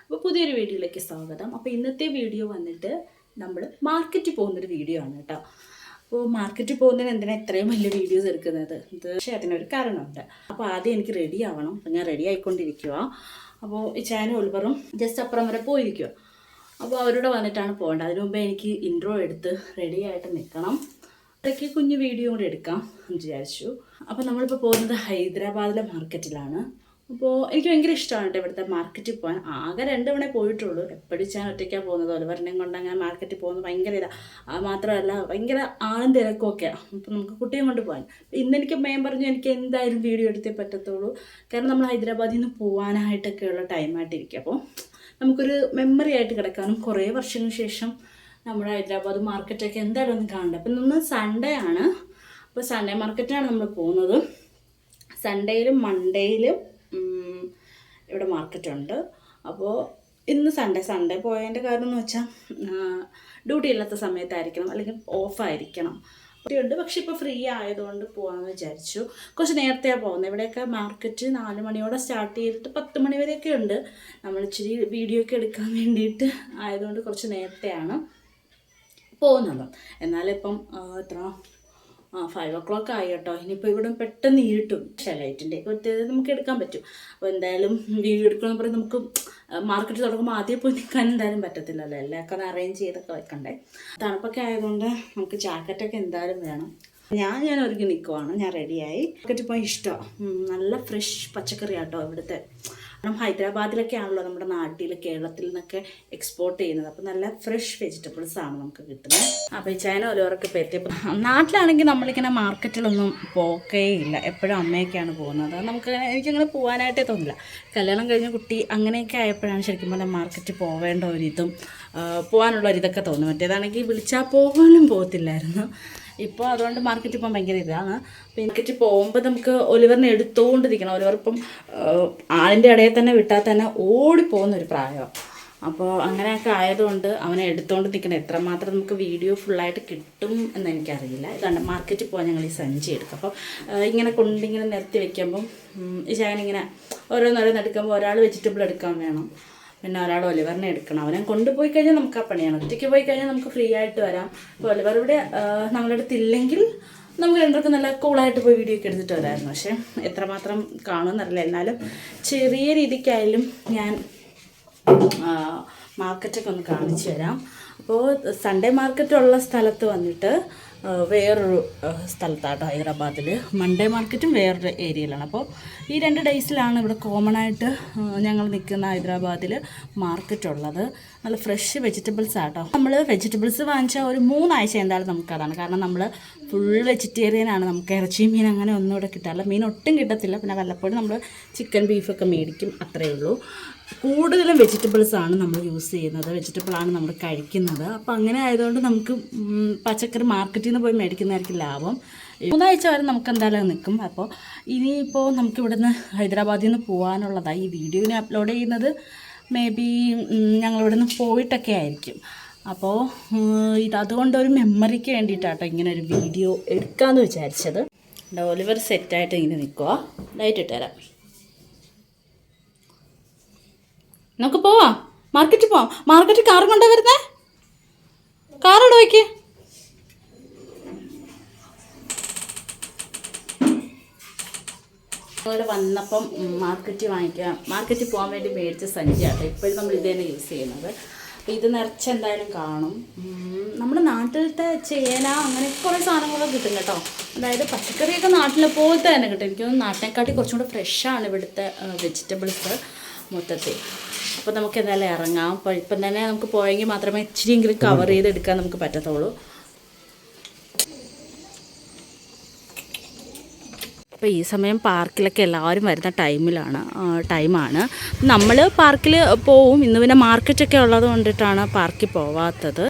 അപ്പോൾ പുതിയൊരു വീഡിയോയിലേക്ക് സ്വാഗതം. അപ്പോൾ ഇന്നത്തെ വീഡിയോ വന്നിട്ട് നമ്മൾ മാർക്കറ്റിൽ പോകുന്നൊരു വീഡിയോ ആണ് കേട്ടോ. അപ്പോൾ മാർക്കറ്റിൽ പോകുന്നതിന് എന്തിനാണ് ഇത്രയും വലിയ വീഡിയോസ് എടുക്കുന്നത്? പക്ഷേ അതിനൊരു കാരണമുണ്ട്. അപ്പോൾ ആദ്യം എനിക്ക് റെഡി ആവണം. അപ്പോൾ ഞാൻ റെഡി ആയിക്കൊണ്ടിരിക്കുക. അപ്പോൾ ഈ ചാനൽ ഒളിവറും ജസ്റ്റ് അപ്പുറം വരെ പോയിരിക്കുക. അപ്പോൾ അവരോട് വന്നിട്ടാണ് പോകേണ്ടത്. അതിനു മുമ്പേ എനിക്ക് ഇൻട്രോ എടുത്ത് റെഡി ആയിട്ട് നിൽക്കണം. ഇടയ്ക്ക് കുഞ്ഞു വീഡിയോ കൂടെ എടുക്കാം എന്ന് വിചാരിച്ചു. അപ്പോൾ നമ്മളിപ്പോൾ പോകുന്നത് ഹൈദരാബാദിലെ മാർക്കറ്റിലാണ്. അപ്പോൾ എനിക്ക് ഭയങ്കര ഇഷ്ടമാണ് കേട്ടോ ഇവിടുത്തെ മാർക്കറ്റിൽ പോകാൻ. ആകെ 2 തവണ പോയിട്ടുള്ളൂ. എപ്പോഴും ഞാൻ ഒറ്റയ്ക്കാണ് പോകുന്നത്. ഒലിവറിനെയും കൊണ്ട് അങ്ങനെ മാർക്കറ്റിൽ പോകുന്നത് ഭയങ്കര ഇതാണ്. മാത്രമല്ല ഭയങ്കര ആളും തിരക്കൊക്കെയാണ്. അപ്പോൾ നമുക്ക് കുട്ടിയും കൊണ്ട് പോകാൻ. ഇന്നെനിക്ക് മേം പറഞ്ഞു എനിക്ക് എന്തായാലും വീഡിയോ എടുത്തേ പറ്റത്തുള്ളൂ. കാരണം നമ്മൾ ഹൈദരാബാദിൽ നിന്ന് പോകാനായിട്ടൊക്കെയുള്ള ടൈമായിട്ടിരിക്കും. അപ്പോൾ നമുക്കൊരു മെമ്മറി ആയിട്ട് കിടക്കാനും കുറേ വർഷങ്ങൾക്ക് ശേഷം നമ്മുടെ ഹൈദരാബാദ് മാർക്കറ്റൊക്കെ എന്തായാലും ഒന്ന് കാണണ്ടേ. അപ്പം ഇന്ന് സൺഡേ ആണ്. അപ്പോൾ സൺഡേ മാർക്കറ്റിനാണ് നമ്മൾ പോകുന്നത്. സൺഡേയിലും മൺഡേയിലും ഇവിടെ മാർക്കറ്റുണ്ട്. അപ്പോൾ ഇന്ന് സൺഡേ പോയതിൻ്റെ കാരണം എന്ന് വെച്ചാൽ ഡ്യൂട്ടി ഇല്ലാത്ത സമയത്തായിരിക്കണം, അല്ലെങ്കിൽ ഓഫായിരിക്കണം. ഉണ്ട്. പക്ഷെ ഇപ്പോൾ ഫ്രീ ആയതുകൊണ്ട് പോകാമെന്ന് വിചാരിച്ചു. കുറച്ച് നേരത്തെയാണ് പോകുന്നത്. ഇവിടെയൊക്കെ മാർക്കറ്റ് 4 മണിയോടെ സ്റ്റാർട്ട് ചെയ്തിട്ട് 10 മണി വരെയൊക്കെ ഉണ്ട്. നമ്മൾ ഇച്ചിരി വീഡിയോ ഒക്കെ എടുക്കാൻ വേണ്ടിയിട്ട് ആയതുകൊണ്ട് കുറച്ച് നേരത്തെയാണ് പോകുന്നത്. എന്നാലിപ്പം എത്ര 5 o'clock ആയി കേട്ടോ. ഇനിയിപ്പോൾ ഇവിടെ പെട്ടെന്ന് ഇരുട്ടും. പക്ഷേ ലൈറ്റിൻ്റെ ഒക്കെ വ്യത്യാസം നമുക്ക് എടുക്കാൻ പറ്റും. അപ്പോൾ എന്തായാലും വീഡിയോ എടുക്കണമെന്ന് പറഞ്ഞാൽ നമുക്ക് മാർക്കറ്റ് തുടങ്ങുമ്പോൾ ആദ്യം പോയി നിൽക്കാൻ എന്തായാലും പറ്റത്തില്ലല്ലോ. എല്ലാമൊക്കെ ഒന്ന് അറേഞ്ച് ചെയ്തൊക്കെ വെക്കണ്ടേ. തണുപ്പൊക്കെ ആയതുകൊണ്ട് നമുക്ക് ജാക്കറ്റൊക്കെ എന്തായാലും വേണം. ഞാൻ ഒരുങ്ങി നിൽക്കുവാണ്. ഞാൻ റെഡിയായി. മാർക്കറ്റിൽ പോയി ഇഷ്ടമാണ്. നല്ല ഫ്രഷ് പച്ചക്കറി ആട്ടോ ഇവിടുത്തെ. കാരണം ഹൈദരാബാദിലൊക്കെ ആണല്ലോ നമ്മുടെ നാട്ടിൽ കേരളത്തിൽ നിന്നൊക്കെ എക്സ്പോർട്ട് ചെയ്യുന്നത്. അപ്പോൾ നല്ല ഫ്രഷ് വെജിറ്റബിൾസ് ആണ് നമുക്ക് കിട്ടുന്നത്. അപ്പോൾ ഈ ചൈന ഓരോരൊക്കെ പറ്റിയപ്പോൾ നാട്ടിലാണെങ്കിൽ നമ്മളിങ്ങനെ മാർക്കറ്റിലൊന്നും പോക്കേ ഇല്ല. എപ്പോഴും അമ്മയൊക്കെയാണ് പോകുന്നത്. എനിക്കങ്ങനെ പോകാനായിട്ടേ തോന്നില്ല. കല്യാണം കഴിഞ്ഞ കുട്ടി അങ്ങനെയൊക്കെ ആയപ്പോഴാണ് ശരിക്കും പറഞ്ഞാൽ മാർക്കറ്റിൽ പോവേണ്ട ഒരിതും പോകാനുള്ള ഒരിതൊക്കെ തോന്നും. മറ്റേതാണെങ്കിൽ വിളിച്ചാൽ പോകാനും പോകത്തില്ലായിരുന്നു. ഇപ്പോൾ അതുകൊണ്ട് മാർക്കറ്റിൽ പോകാൻ ഭയങ്കര ഇതാണ്. മാർക്കറ്റിൽ പോകുമ്പോൾ നമുക്ക് ഒലിവറിനെ എടുത്തുകൊണ്ടിരിക്കണം. ഒലിവർ ഇപ്പം ആളിൻ്റെ ഇടയിൽ തന്നെ വിട്ടാൽ തന്നെ ഓടിപ്പോകുന്നൊരു പ്രായമാണ്. അപ്പോൾ അങ്ങനെയൊക്കെ ആയതുകൊണ്ട് അവനെ എടുത്തുകൊണ്ട് നിൽക്കണം. എത്രമാത്രം നമുക്ക് വീഡിയോ ഫുള്ളായിട്ട് കിട്ടും എന്ന് എനിക്കറിയില്ല. ഇതാണ് മാർക്കറ്റിൽ പോകാൻ ഞങ്ങൾ ഈ സഞ്ചി എടുക്കും. അപ്പോൾ ഇങ്ങനെ കൊണ്ടിങ്ങനെ നിരത്തി വയ്ക്കുമ്പം ഈ ചായനിങ്ങനെ ഓരോന്നോരോന്ന് എടുക്കുമ്പോൾ ഒരാൾ വെജിറ്റബിൾ എടുക്കാൻ വേണം, പിന്നെ ഒരാൾ ഒലിവറിനെ എടുക്കണം. അവനെ കൊണ്ടുപോയി കഴിഞ്ഞാൽ നമുക്ക് ആ പണിയാണ്. ഒറ്റയ്ക്ക് പോയി കഴിഞ്ഞാൽ നമുക്ക് ഫ്രീ ആയിട്ട് വരാം. ഇപ്പോൾ ഒലിവർ ഇവിടെ നമ്മുടെ അടുത്തില്ലെങ്കിൽ നമുക്ക് രണ്ടുപേർക്കും നല്ല കൂളായിട്ട് പോയി വീഡിയോ ഒക്കെ എടുത്തിട്ട് വരാമായിരുന്നു. പക്ഷേ എത്രമാത്രം കാണുമെന്നറിയില്ല. എന്നാലും ചെറിയ രീതിക്കായാലും ഞാൻ മാർക്കറ്റൊക്കെ ഒന്ന് കാണിച്ചു തരാം. അപ്പോൾ സൺഡേ മാർക്കറ്റുള്ള സ്ഥലത്ത് വന്നിട്ട് വേറൊരു സ്ഥലത്താട്ടോ ഹൈദരാബാദിൽ. മൺഡേ മാർക്കറ്റും വേറൊരു ഏരിയയിലാണ്. അപ്പോൾ ഈ 2 ഡേയ്സിലാണ് ഇവിടെ കോമൺ ആയിട്ട് ഞങ്ങൾ നിൽക്കുന്ന ഹൈദരാബാദിൽ മാർക്കറ്റ് ഉള്ളത്. നല്ല ഫ്രഷ് വെജിറ്റബിൾസ് ആട്ടോ. നമ്മൾ വെജിറ്റബിൾസ് വാങ്ങിച്ചാൽ ഒരു 3 ആഴ്ച എന്തായാലും നമുക്കതാണ്. കാരണം നമ്മൾ ഫുൾ വെജിറ്റേറിയൻ ആണ്. നമുക്ക് ഇറച്ചി മീൻ അങ്ങനെ ഒന്നും ഇവിടെ കിട്ടാറില്ല. മീൻ ഒട്ടും കിട്ടത്തില്ല. പിന്നെ വല്ലപ്പോഴും നമ്മൾ ചിക്കൻ ബീഫൊക്കെ മേടിക്കും, അത്രയേ ഉള്ളൂ. കൂടുതലും വെജിറ്റബിൾസാണ് നമ്മൾ യൂസ് ചെയ്യുന്നത്. വെജിറ്റബിളാണ് നമ്മൾ കഴിക്കുന്നത്. അപ്പോൾ അങ്ങനെ ആയതുകൊണ്ട് നമുക്ക് പച്ചക്കറി മാർക്കറ്റിൽ നിന്ന് പോയി മേടിക്കുന്നതായിരിക്കും ലാഭം. 3 ആഴ്ച വരെ നമുക്ക് എന്തായാലും നിൽക്കും. അപ്പോൾ ഇനിയിപ്പോൾ നമുക്ക് ഇവിടുന്ന് ഹൈദരാബാദിൽ നിന്ന് പോകാനുള്ളതാണ്. ഈ വീഡിയോനെ അപ്ലോഡ് ചെയ്യുന്നത് മേ ബി ഞങ്ങളിവിടെ നിന്ന് പോയിട്ടൊക്കെ ആയിരിക്കും. അപ്പോൾ അതുകൊണ്ട് ഒരു മെമ്മറിക്ക് വേണ്ടിയിട്ടാട്ടോ ഇങ്ങനെ ഒരു വീഡിയോ എടുക്കാമെന്ന് വിചാരിച്ചത്. ഒലിവർ സെറ്റായിട്ട് ഇങ്ങനെ നിൽക്കുക. ലൈറ്റ് ഇട്ടുതരാം. നമുക്ക് പോവാം. മാർക്കറ്റിൽ പോവാം. മാർക്കറ്റിൽ കാറും കൊണ്ടേ വരുന്നേ. കാറോട് വയ്ക്ക്. അതുപോലെ വന്നപ്പം മാർക്കറ്റിൽ പോകാൻ വേണ്ടി മേടിച്ച സഞ്ചിയാട്ടോ. ഇപ്പോഴും നമ്മൾ ഇത് തന്നെ യൂസ് ചെയ്യുന്നത്. അപ്പോൾ ഇത് നിറച്ച് എന്തായാലും കാണും. നമ്മുടെ നാട്ടിലത്തെ ചേന അങ്ങനെ കുറേ സാധനങ്ങളൊക്കെ കിട്ടും കേട്ടോ. അതായത് പച്ചക്കറിയൊക്കെ നാട്ടിലെ പോലത്തെ തന്നെ കിട്ടും. എനിക്കൊന്ന് നാട്ടിനെക്കാട്ടി കുറച്ചും കൂടെ ഫ്രഷാണ് ഇവിടുത്തെ വെജിറ്റബിൾസ് മൊത്തത്തിൽ. അപ്പോൾ നമുക്ക് എന്തായാലും ഇറങ്ങാം. അപ്പോൾ ഇപ്പം തന്നെ നമുക്ക് പോയെങ്കിൽ മാത്രമേ ഇച്ചിരിയെങ്കിലും കവർ ചെയ്തെടുക്കാൻ നമുക്ക് പറ്റത്തുള്ളൂ. അപ്പോൾ ഈ സമയം പാർക്കിലൊക്കെ എല്ലാവരും വരുന്ന ടൈമാണ്. നമ്മൾ പാർക്കിൽ പോവും. ഇന്ന് പിന്നെ മാർക്കറ്റൊക്കെ ഉള്ളത് കൊണ്ടിട്ടാണ് പാർക്കിൽ പോവാത്തത്.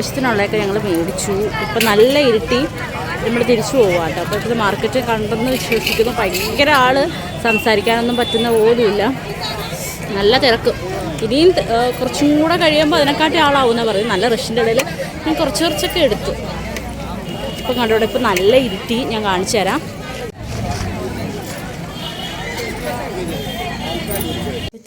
ആവശ്യത്തിനുള്ളതൊക്കെ ഞങ്ങൾ മേടിച്ചു. ഇപ്പം നല്ല ഇരുട്ടി നമ്മൾ തിരിച്ചു പോവാം കേട്ടോ. അപ്പോൾ ഇത് മാർക്കറ്റ് കണ്ടെന്ന് വിശ്വസിക്കുന്നു. ഭയങ്കര ആൾ സംസാരിക്കാനൊന്നും പറ്റുന്ന പോലുമില്ല, നല്ല തിരക്ക്. ഇനിയും കുറച്ചും കൂടെ കഴിയുമ്പോൾ അതിനെക്കാട്ടി ആളാവുമെന്നാണ് പറയുന്നത്. നല്ല റഷിൻ്റെ ഇടയിൽ ഞാൻ കുറച്ചൊക്കെ എടുത്തു. ഇപ്പം കണ്ടോടെ ഇപ്പം നല്ല ഇരുട്ടി. ഞാൻ കാണിച്ചു തരാം.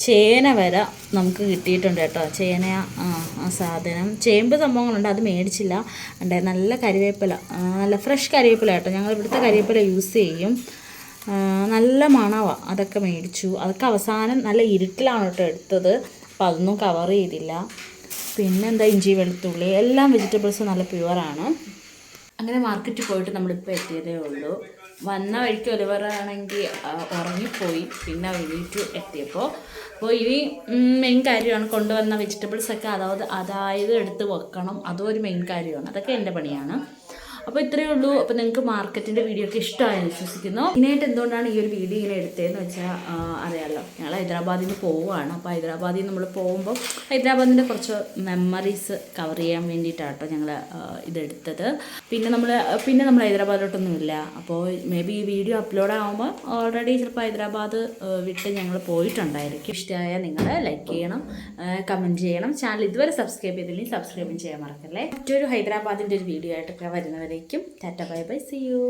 ചേന വരെ നമുക്ക് കിട്ടിയിട്ടുണ്ട് കേട്ടോ. ചേന ആ സാധനം, ചേമ്പ് സംഭവങ്ങളുണ്ട്, അത് മേടിച്ചില്ല. ഉണ്ട് നല്ല കരിവേപ്പില, നല്ല ഫ്രഷ് കരിവേപ്പില കേട്ടോ. ഞങ്ങൾ ഇവിടുത്തെ കരിവേപ്പില യൂസ് ചെയ്യും. നല്ല മണമാണ്, അതൊക്കെ മേടിച്ചു. അതൊക്കെ അവസാനം നല്ല ഇരുട്ടിലാണ് കേട്ടോ എടുത്തത്. അപ്പോൾ അതൊന്നും കവർ ചെയ്തില്ല. പിന്നെന്താ, ഇഞ്ചി വെളുത്തുള്ളി എല്ലാം വെജിറ്റബിൾസ് നല്ല പ്യുവറാണ്. അങ്ങനെ മാർക്കറ്റിൽ പോയിട്ട് നമ്മളിപ്പോൾ എത്തിയതേ ഉള്ളൂ. വന്ന വഴിക്ക് ഒലിവറാണെങ്കിൽ ഉറങ്ങിപ്പോയി. പിന്നെ വീട്ടിൽ എത്തിയപ്പോൾ ഇനി മെയിൻ കാര്യമാണ് കൊണ്ടുവന്ന വെജിറ്റബിൾസൊക്കെ അതായത് എടുത്ത് വെക്കണം. അതും ഒരു മെയിൻ കാര്യമാണ്. അതൊക്കെ എൻ്റെ പണിയാണ്. അപ്പോൾ ഇത്രയേ ഉള്ളൂ. അപ്പോൾ നിങ്ങൾക്ക് മാർക്കറ്റിൻ്റെ വീഡിയോ ഒക്കെ ഇഷ്ടമായെന്ന് വിശ്വസിക്കുന്നു. ഇതിനായിട്ട് എന്തുകൊണ്ടാണ് ഈ ഒരു വീഡിയോ ഇങ്ങനെ എടുത്തതെന്ന് വെച്ചാൽ അറിയാമല്ലോ, ഞങ്ങൾ ഹൈദരാബാദിൽ നിന്ന് പോവുകയാണ്. അപ്പോൾ ഹൈദരാബാദിൽ നിന്ന് നമ്മൾ പോകുമ്പോൾ ഹൈദരാബാദിൻ്റെ കുറച്ച് മെമ്മറീസ് കവർ ചെയ്യാൻ വേണ്ടിയിട്ടാട്ടോ ഞങ്ങൾ ഇതെടുത്തത്. പിന്നെ നമ്മൾ ഹൈദരാബാദിലോട്ടൊന്നുമില്ല. അപ്പോൾ മേ ബി ഈ വീഡിയോ അപ്ലോഡ് ആകുമ്പോൾ ഓൾറെഡി ചിലപ്പോൾ ഹൈദരാബാദ് വിട്ട് ഞങ്ങൾ പോയിട്ടുണ്ടായിരിക്കും. ഇഷ്ടമായാൽ നിങ്ങൾ ലൈക്ക് ചെയ്യണം, കമൻറ്റ് ചെയ്യണം. ചാനൽ ഇതുവരെ സബ്സ്ക്രൈബ് ചെയ്തില്ലെങ്കിൽ സബ്സ്ക്രൈബും ചെയ്യാൻ മറക്കല്ലേ. മറ്റൊരു ഹൈദരാബാദിൻ്റെ ഒരു വീഡിയോ ആയിട്ടൊക്കെ വരുന്നവരേക്കും tata bye bye, see U.